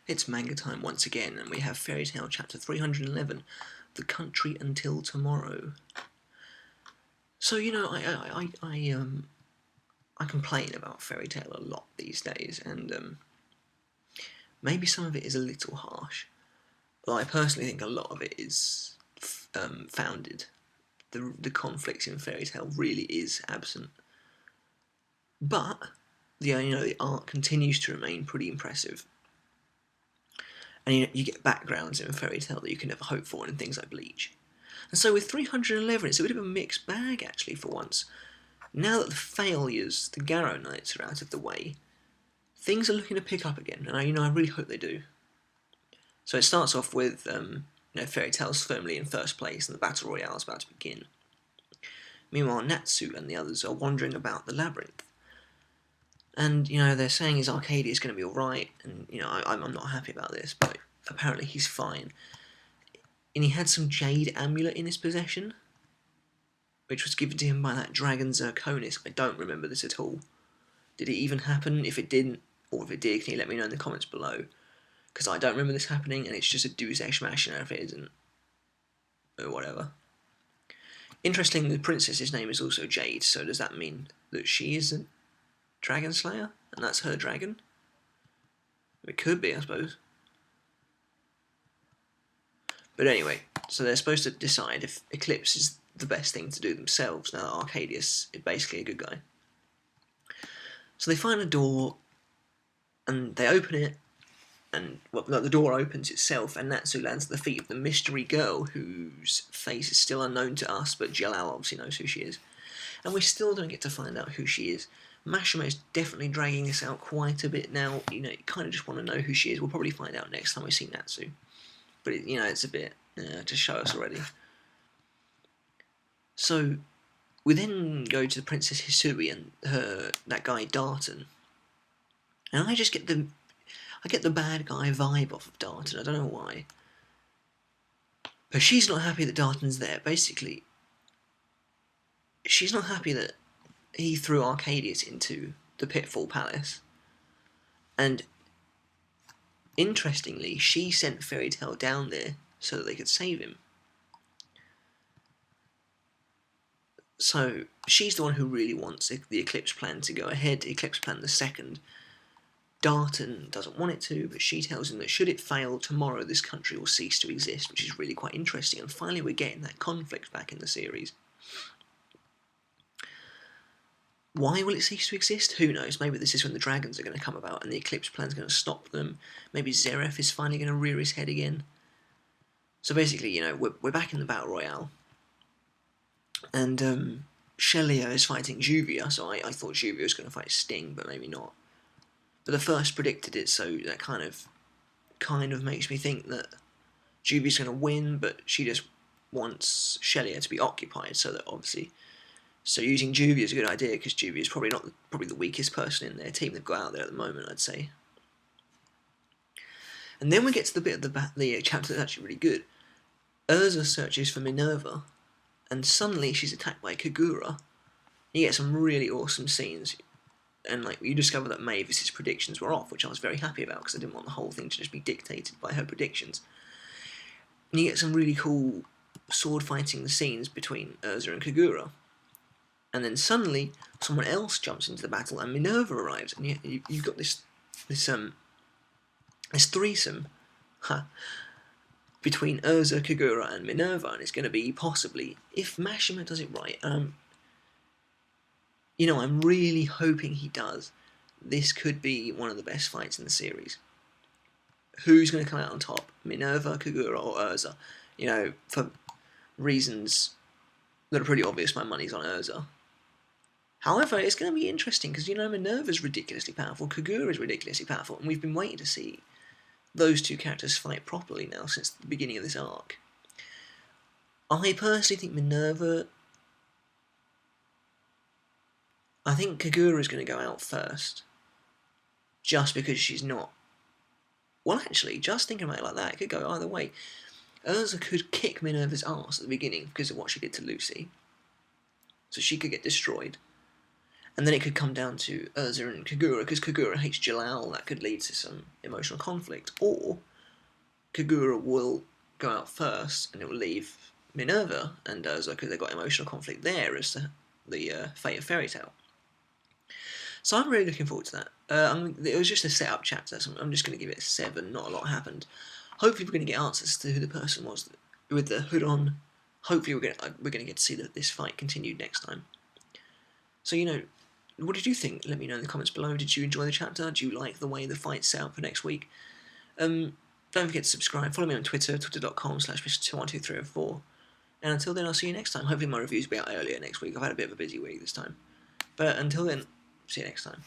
It's manga time once again, and we have Fairy Tail chapter 311, The Country Until Tomorrow. So, you know, I complain about Fairy Tail a lot these days, and maybe some of it is a little harsh. Well, I personally think a lot of it is founded. The conflict in Fairy Tail really is absent. But the art continues to remain pretty impressive. And you get backgrounds in Fairy Tail that you can never hope for in things like Bleach. And so with 311, it's a bit of a mixed bag, actually, for once. Now that the failures, the Garrow Knights, are out of the way, things are looking to pick up again, and I really hope they do. So it starts off with Fairy Tail's firmly in first place, and the Battle Royale is about to begin. Meanwhile, Natsu and the others are wandering about the Labyrinth. And, they're saying his Arcadia is going to be alright, and, I'm not happy about this, but apparently he's fine. And he had some Jade amulet in his possession, which was given to him by that dragon Zirconis. I don't remember this at all. Did it even happen? If it didn't, or if it did, can you let me know in the comments below? Because I don't remember this happening, and it's just a deus ex machina if it isn't. Or whatever. Interesting, the princess's name is also Jade, so does that mean that she is a dragon slayer? And that's her dragon? It could be, I suppose. But anyway, so they're supposed to decide if Eclipse is the best thing to do themselves, now that Arcadius is basically a good guy. So they find a door, and they open it, and the door opens itself, and Natsu lands at the feet of the mystery girl, whose face is still unknown to us, but Jalal obviously knows who she is. And we still don't get to find out who she is. Mashima is definitely dragging this out quite a bit now. You kind of just want to know who she is. We'll probably find out next time we see Natsu. But, it's a bit to show us already. So, we then go to Princess Hisui and that guy Darton. And I just get the bad guy vibe off of Darton. I don't know why. But she's not happy that Darton's there. Basically, she's not happy that he threw Arcadius into the Pitfall Palace. And interestingly, she sent Fairy Tail down there so that they could save him. So she's the one who really wants the Eclipse plan to go ahead, Eclipse plan the second. Darton doesn't want it to, but she tells him that should it fail, tomorrow this country will cease to exist, which is really quite interesting, and finally we're getting that conflict back in the series. Why will it cease to exist? Who knows? Maybe this is when the dragons are going to come about and the Eclipse plan is going to stop them. Maybe Zeref is finally going to rear his head again. So basically, we're back in the Battle Royale. And Shelia is fighting Juvia, so I thought Juvia was going to fight Sting, but maybe not. But the first predicted it, so that kind of makes me think that Juvia's going to win, but she just wants Shelia to be occupied, so that obviously... So using Juvia is a good idea, because Juvia is probably the weakest person in their team they've got out there at the moment, I'd say. And then we get to the bit of the chapter that's actually really good. Erza searches for Minerva, and suddenly she's attacked by Kagura. You get some really awesome scenes, and you discover that Mavis's predictions were off, which I was very happy about, because I didn't want the whole thing to just be dictated by her predictions. And you get some really cool sword fighting scenes between Erza and Kagura. And then suddenly, someone else jumps into the battle, and Minerva arrives, and you've got this threesome between Erza, Kagura, and Minerva, and it's going to be possibly, if Mashima does it right, I'm really hoping he does, this could be one of the best fights in the series. Who's going to come out on top? Minerva, Kagura, or Erza? For reasons that are pretty obvious, my money's on Erza. However, it's going to be interesting because, Minerva's ridiculously powerful, Kagura is ridiculously powerful, and we've been waiting to see those two characters fight properly now since the beginning of this arc. I personally think Minerva... I think Kagura is going to go out first, just because she's not... Well, actually, just thinking about it like that, it could go either way. Erza could kick Minerva's arse at the beginning because of what she did to Lucy, so she could get destroyed. And then it could come down to Erza and Kagura, because Kagura hates Jalal. That could lead to some emotional conflict. Or Kagura will go out first, and it will leave Minerva and Erza, because they've got emotional conflict there as to the fate of Fairy Tail. So I'm really looking forward to that. It was just a set-up chapter, so I'm just going to give it a 7. Not a lot happened. Hopefully we're going to get answers to who the person was with the hood on. Hopefully we're going to get to see this fight continued next time. So, what did you think? Let me know in the comments below. Did you enjoy the chapter? Do you like the way the fight's set up for next week? Don't forget to subscribe. Follow me on Twitter, twitter.com/Mr212304. And until then, I'll see you next time. Hopefully my reviews will be out earlier next week. I've had a bit of a busy week this time. But until then, see you next time.